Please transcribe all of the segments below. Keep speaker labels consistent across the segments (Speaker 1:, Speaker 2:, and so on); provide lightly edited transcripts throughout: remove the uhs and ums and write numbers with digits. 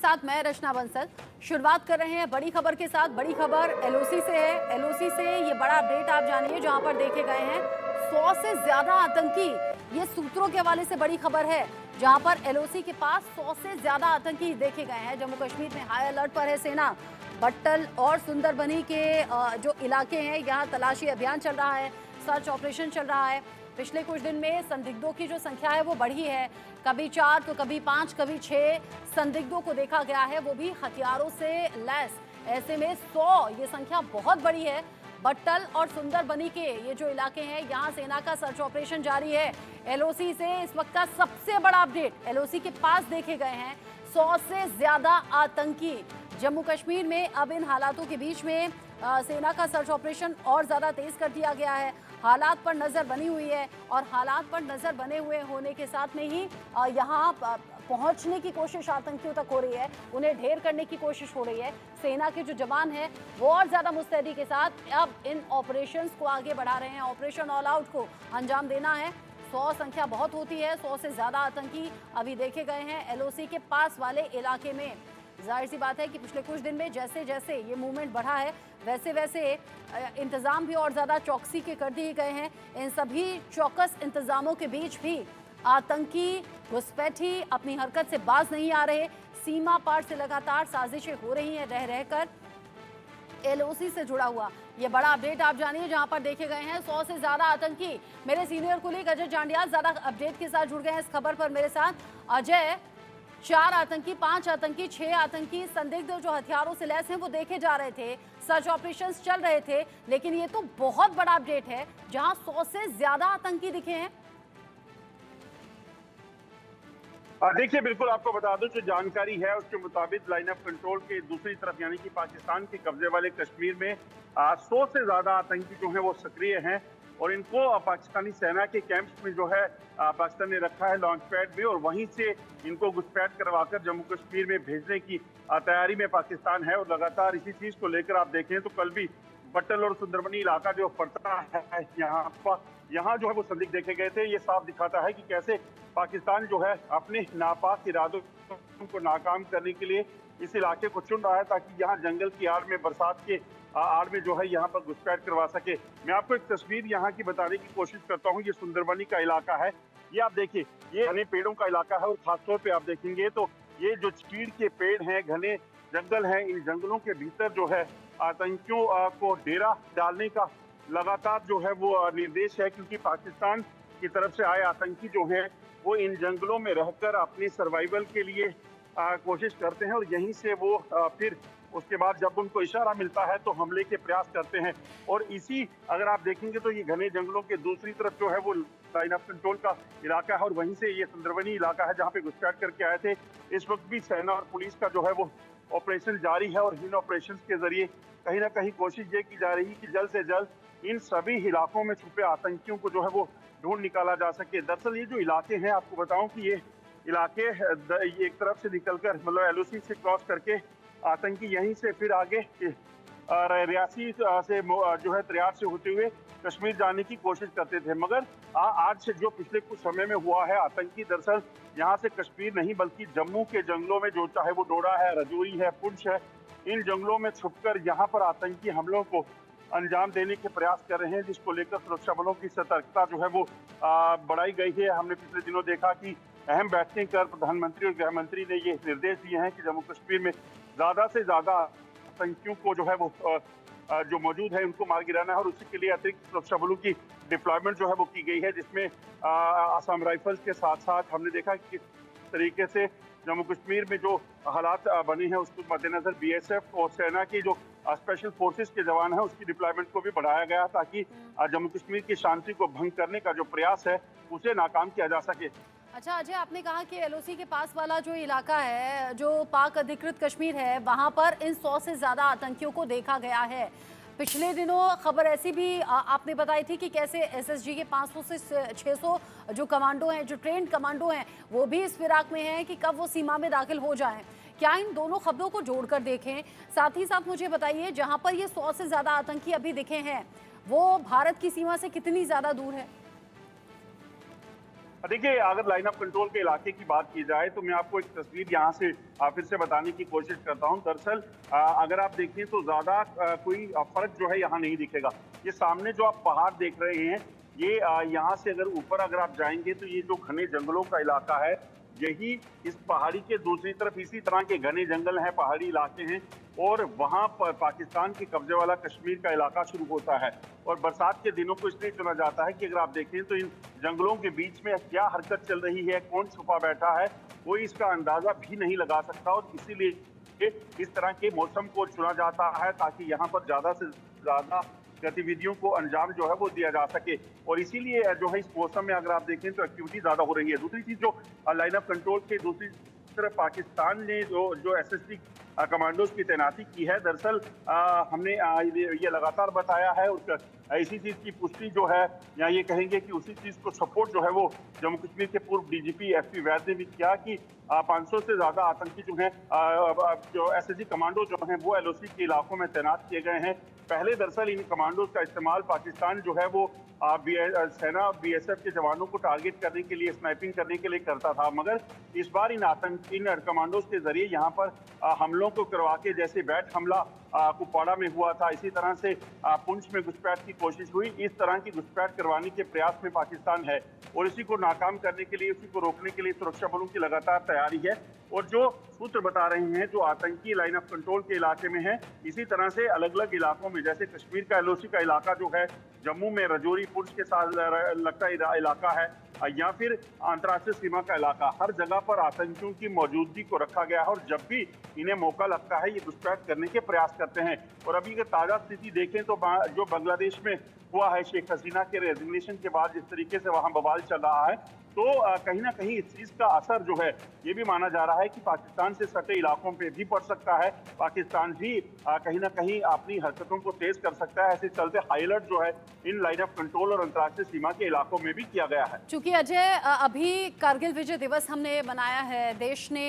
Speaker 1: साथ मैं रचना बंसल। शुरुआत कर रहे हैं बड़ी खबर के साथ। बड़ी खबर एलओसी से है। एलओसी से ये बड़ा अपडेट आप जानिए, जहां पर देखे गए हैं 100 से ज्यादा आतंकी। ये सूत्रों के हवाले से बड़ी खबर है, जहां पर एलओसी के पास 100 से ज्यादा आतंकी देखे गए हैं। जम्मू कश्मीर में हाई अलर्ट पर है सेना। बट्टल और सुंदरबनी के जो इलाके हैं, यहाँ तलाशी अभियान चल रहा है, सर्च ऑपरेशन चल रहा है। पिछले कुछ दिन में संदिग्धों की जो संख्या है वो बढ़ी है, कभी 4 तो कभी 5 कभी 6 संदिग्धों को देखा गया है, वो भी हथियारों से लैस। ऐसे में 100 ये संख्या बहुत बड़ी है। बट्टल और सुंदरबनी के ये जो इलाके हैं, यहाँ सेना का सर्च ऑपरेशन जारी है। एलओसी से इस वक्त का सबसे बड़ा अपडेट, एलओसी के पास देखे गए हैं 100 से ज्यादा आतंकी। जम्मू कश्मीर में अब इन हालातों के बीच में सेना का सर्च ऑपरेशन और ज्यादा तेज कर दिया गया है। हालात पर नजर बनी हुई है और हालात पर नजर बने हुए होने के साथ में ही यहाँ पहुंचने की कोशिश आतंकियों तक हो रही है, उन्हें ढेर करने की कोशिश हो रही है। सेना के जो जवान हैं वो और ज्यादा मुस्तैदी के साथ अब इन ऑपरेशंस को आगे बढ़ा रहे हैं। ऑपरेशन ऑल आउट को अंजाम देना है। 100 संख्या बहुत होती है, 100 से ज्यादा आतंकी अभी देखे गए हैं एलओसी के पास वाले इलाके में। जाहिर सी बात है कि पिछले कुछ दिन में जैसे जैसे ये मूवमेंट बढ़ा है, वैसे वैसे इंतजाम भी और ज़्यादा चौकसी के कर दिए गए हैं। इन सभी चौकस इंतजामों के बीच भी आतंकी घुसपैठी अपनी हरकत से बाज नहीं आ रहे। सीमा पार से लगातार साजिशें हो रही हैं रह रहकर। एलओसी से जुड़ा हुआ ये बड़ा अपडेट आप जानिए, जहां पर देखे गए हैं 100 से ज्यादा आतंकी। मेरे सीनियर कुलीग अजय जांडियाल ज्यादा अपडेट के साथ जुड़ गए हैं इस खबर पर मेरे साथ। अजय, 4 आतंकी, 5 आतंकी, 6 आतंकी संदिग्ध जो हथियारों से लैस हैं वो देखे जा रहे थे, सर्च ऑपरेशंस चल रहे थे, लेकिन ये तो बहुत बड़ा अपडेट है जहां 100 से ज्यादा आतंकी दिखे हैं।
Speaker 2: देखिए, बिल्कुल आपको बता दूं, जो जानकारी है उसके मुताबिक लाइन ऑफ कंट्रोल के दूसरी तरफ यानी कि पाकिस्तान के कब्जे वाले कश्मीर में 100 से ज्यादा आतंकी जो हैं वो सक्रिय हैं और इनको पाकिस्तानी सेना के कैंप्स में जो है पाकिस्तान ने रखा है, लॉन्च पैड में, और वहीं से इनको घुसपैठ करवाकर जम्मू कश्मीर में भेजने की तैयारी में पाकिस्तान है। और लगातार इसी चीज को लेकर आप देखें तो कल भी बट्टल और सुंदरबनी इलाका जो पड़ता है यहाँ जो है वो संदिग्ध देखे गए थे। ये साफ दिखाता है कि कैसे पाकिस्तान जो है अपने नापाक इरादों को नाकाम करने के लिए इस इलाके को चुन रहा है, ताकि यहाँ जंगल की आड़ में, बरसात के आड़ में जो है यहाँ पर घुसपैठ करवा सके। मैं आपको एक तस्वीर यहाँ की बताने की कोशिश करता हूँ। ये सुंदरबनी का इलाका है, ये आप देखिए, ये घने पेड़ों का इलाका है और खासतौर पे आप देखेंगे तो ये जो चीड़ के पेड़ हैं, घने जंगल हैं, इन जंगलों के भीतर जो है आतंकियों को डेरा डालने का लगातार जो है वो निर्देश है, क्योंकि पाकिस्तान की तरफ से आए आतंकी जो हैं वो इन जंगलों में रहकर अपनी सर्वाइवल के लिए कोशिश करते हैं और यहीं से वो फिर उसके बाद जब उनको इशारा मिलता है तो हमले के प्रयास करते हैं। और इसी अगर आप देखेंगे तो ये घने जंगलों के दूसरी तरफ जो है वो लाइन ऑफ कंट्रोल का इलाका है और वहीं से ये सुंदरबनी इलाका है जहाँ पे घुसपैठ करके आए थे। इस वक्त भी सेना और पुलिस का जो है वो ऑपरेशन जारी है और इन ऑपरेशन के जरिए कहीं ना कहीं कोशिश ये की जा रही है कि जल्द से जल्द इन सभी इलाकों में छुपे आतंकियों को जो है वो ढूंढ निकाला जा सके। दरअसल ये जो इलाके हैं, आपको बताऊं कि ये इलाके ये एक तरफ से निकलकर मतलब एलओसी से क्रॉस करके आतंकी यहीं से फिर आगे रियासी से जो है त्रियार से होते हुए कश्मीर जाने की कोशिश करते थे। मगर आज से जो पिछले कुछ समय में हुआ है, आतंकी दरअसल यहाँ से कश्मीर नहीं बल्कि जम्मू के जंगलों में, जो चाहे वो डोडा है, रजौरी है, पुंछ है, इन जंगलों में छुपकर यहाँ पर आतंकी हमलों को अंजाम देने के प्रयास कर रहे हैं, जिसको लेकर सुरक्षा बलों की सतर्कता जो है वो बढ़ाई गई है। हमने पिछले दिनों देखा कि अहम बैठकें कर प्रधानमंत्री और गृह मंत्री ने ये निर्देश दिए हैं कि जम्मू कश्मीर में ज्यादा से ज्यादा आतंकियों को जो है वो जो मौजूद है उनको मार गिराना है और उसी के लिए अतिरिक्त सुरक्षा बलों की डिप्लॉयमेंट जो है वो की गई है, जिसमें असम राइफल्स के साथ साथ हमने देखा कि किस तरीके से जम्मू कश्मीर में जो हालात बने हैं उसको मद्देनजर बीएसएफ और सेना की जो स्पेशल फोर्सेस के जवान हैं उसकी डिप्लॉयमेंट को भी बढ़ाया गया ताकि जम्मू कश्मीर की शांति को भंग करने का जो प्रयास है उसे नाकाम किया जा सके।
Speaker 1: अच्छा अजय, आपने कहा कि एलओसी के पास वाला जो इलाका है, जो पाक अधिकृत कश्मीर है, वहां पर इन 100 से ज्यादा आतंकियों को देखा गया है। पिछले दिनों खबर ऐसी भी आपने बताई थी कि कैसे एसएसजी के 500 से 600 जो कमांडो हैं, जो ट्रेंड कमांडो हैं, वो भी इस फिराक में हैं कि कब वो सीमा में दाखिल हो जाएं। क्या इन दोनों खबरों को जोड़कर देखें? साथ ही साथ मुझे बताइए, जहां पर ये 100 से ज्यादा आतंकी अभी दिखे हैं, वो भारत की सीमा से कितनी ज्यादा दूर है?
Speaker 2: देखिए, अगर लाइन ऑफ कंट्रोल के इलाके की बात की जाए तो मैं आपको एक तस्वीर यहाँ से फिर से बताने की कोशिश करता हूँ। दरअसल अगर आप देखें तो ज्यादा कोई फर्क जो है यहाँ नहीं दिखेगा। ये सामने जो आप पहाड़ देख रहे हैं, ये यहाँ से अगर ऊपर अगर आप जाएंगे तो ये जो घने जंगलों का इलाका है, यही इस पहाड़ी के दूसरी तरफ इसी तरह के घने जंगल हैं, पहाड़ी इलाके हैं, और वहां पर पाकिस्तान के कब्जे वाला कश्मीर का इलाका शुरू होता है। और बरसात के दिनों को इसलिए चुना जाता है कि अगर आप देखें तो इन जंगलों के बीच में क्या हरकत चल रही है, कौन छुपा बैठा है, कोई इसका अंदाजा भी नहीं लगा सकता। और इसीलिए इस तरह के मौसम को चुना जाता है ताकि यहाँ पर ज्यादा से ज्यादा गतिविधियों को अंजाम जो है वो दिया जा सके। और इसीलिए जो है इस मौसम में अगर आप देखें तो एक्टिविटी ज्यादा हो रही है। दूसरी चीज जो लाइन ऑफ कंट्रोल के दूसरी तरफ पाकिस्तान ने जो एसएसटी कमांडोज की तैनाती की है, दरअसल हमने ये लगातार बताया है। और इसी चीज की पुष्टि जो है, या ये कहेंगे कि उसी चीज को सपोर्ट जो है वो जम्मू कश्मीर के पूर्व डीजीपी एसपी वैद ने भी किया कि 500 से ज्यादा आतंकी जो हैं, जो एसएसजी कमांडो जो हैं वो एलओसी के इलाकों में तैनात किए गए हैं। पहले दरअसल इन कमांडोज का इस्तेमाल पाकिस्तान जो है वो सेना बीएसएफ के जवानों को टारगेट करने के लिए, स्नाइपिंग करने के लिए करता था, मगर इस बार इन कमांडोज के जरिए यहाँ पर हमलों को करवा के, जैसे बैट हमला कुपवाड़ा में हुआ था, इसी तरह से पुंछ में घुसपैठ की कोशिश हुई, इस तरह की घुसपैठ करवाने के प्रयास में पाकिस्तान है। और इसी को नाकाम करने के लिए, इसी को रोकने के लिए सुरक्षा बलों की लगातार तैयारी है। और जो सूत्र बता रहे हैं जो आतंकी लाइन ऑफ कंट्रोल के इलाके में है, इसी तरह से अलग अलग इलाकों में, जैसे कश्मीर का एलओसी का इलाका जो है, जम्मू में रजौरी पुंछ के साथ लगता इलाका है, या फिर अंतर्राष्ट्रीय सीमा का इलाका, हर जगह पर आतंकियों की मौजूदगी को रखा गया है। और जब भी इन्हें मौका लगता है ये घुसपैठ करने के प्रयास करते हैं। और अभी अगर ताजा स्थिति देखें तो जो बांग्लादेश में हुआ है, शेख हसीना के रेजिग्नेशन के बाद जिस तरीके से वहां बवाल चल रहा है, तो कहीं ना कहीं इस चीज का असर जो है ये भी माना जा रहा है कि पाकिस्तान से सटे इलाकों पे भी पड़ सकता है। पाकिस्तान भी कहीं ना कहीं अपनी हरकतों को तेज कर सकता है। ऐसे चलते हाई अलर्ट जो है इन लाइन ऑफ कंट्रोल और अंतर्राष्ट्रीय सीमा के इलाकों में भी किया गया है।
Speaker 1: चूंकि अजय, अभी कारगिल विजय दिवस हमने मनाया है, देश ने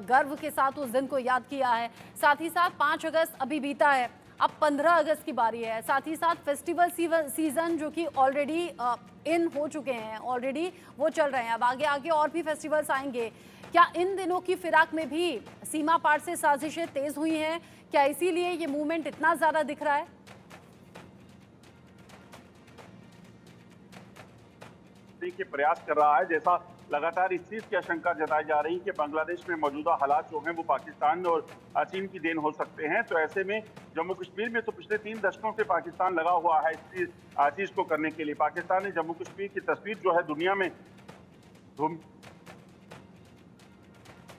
Speaker 1: गर्व के साथ उस दिन को याद किया है। साथ ही साथ 5 अगस्त अभी बीता है, अब 15 अगस्त की बारी है। साथ ही साथ फेस्टिवल सीजन जो कि ऑलरेडी इन हो चुके हैं, ऑलरेडी वो चल रहे हैं, अब आगे आगे और भी फेस्टिवल्स आएंगे। क्या इन दिनों की फिराक में भी सीमा पार से साजिशें तेज हुई हैं? क्या इसीलिए ये मूवमेंट इतना ज्यादा दिख रहा है?
Speaker 2: के प्रयास कर रहा है, जैसा लगातार इस चीज की आशंका जताई जा रही है कि बांग्लादेश में मौजूदा हालात जो हैं वो पाकिस्तान और चीन की देन हो सकते हैं। तो ऐसे में जम्मू कश्मीर में तो पिछले 3 दशकों से पाकिस्तान लगा हुआ है इस चीज को करने के लिए। पाकिस्तान ने जम्मू कश्मीर की तस्वीर जो है दुनिया में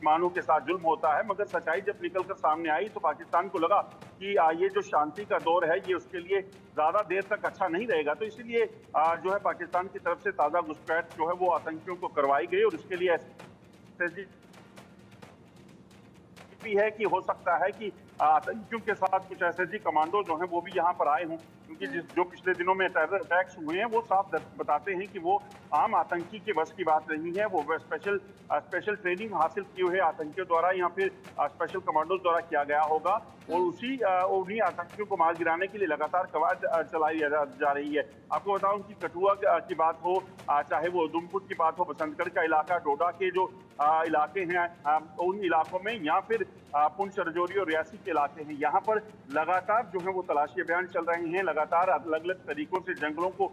Speaker 2: मानों के साथ जुल्म होता है, मगर सच्चाई जब निकलकर सामने आई तो पाकिस्तान को लगा कि ये जो शांति का दौर है ये उसके लिए ज्यादा देर तक अच्छा नहीं रहेगा। तो इसीलिए जो है पाकिस्तान की तरफ से ताजा घुसपैठ जो है वो आतंकियों को करवाई गई। और इसके लिए भी है कि हो सकता है कि आतंकियों के साथ कुछ एसएसजी कमांडो जो हैं वो भी यहाँ पर आए हों, क्योंकि जो पिछले दिनों में टेरर अटैक्स हुए हैं वो साफ बताते हैं कि वो आम आतंकी के बस की बात नहीं है। वो स्पेशल ट्रेनिंग हासिल किए हुए आतंकियों द्वारा या फिर स्पेशल कमांडोज द्वारा किया गया होगा। और उन्हीं आतंकियों को मार गिराने के लिए लगातार कवायद चलाई जा रही है। आपको बताऊं कि कठुआ की बात हो, चाहे वो उधमपुर की बात हो, बसंतगढ़ का इलाका, डोडा के जो इलाके हैं उन इलाकों में, या फिर पुंछ, रजौरी और रियासी के इलाके हैं, यहाँ पर लगातार जो है वो तलाशी अभियान चल रहे हैं। लगातार अलग अलग तरीकों से जंगलों को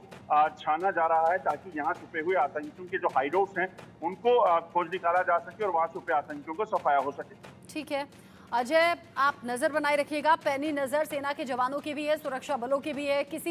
Speaker 2: छाना जा रहा है ताकि यहाँ छुपे हुए आतंकियों के जो हाइडआउट्स हैं उनको खोज निकाला जा सके और वहाँ छुपे आतंकियों को सफाया हो सके।
Speaker 1: ठीक है अजय, आप नजर बनाए रखिएगा, पैनी नजर सेना के जवानों की भी है, सुरक्षा बलों की भी है, किसी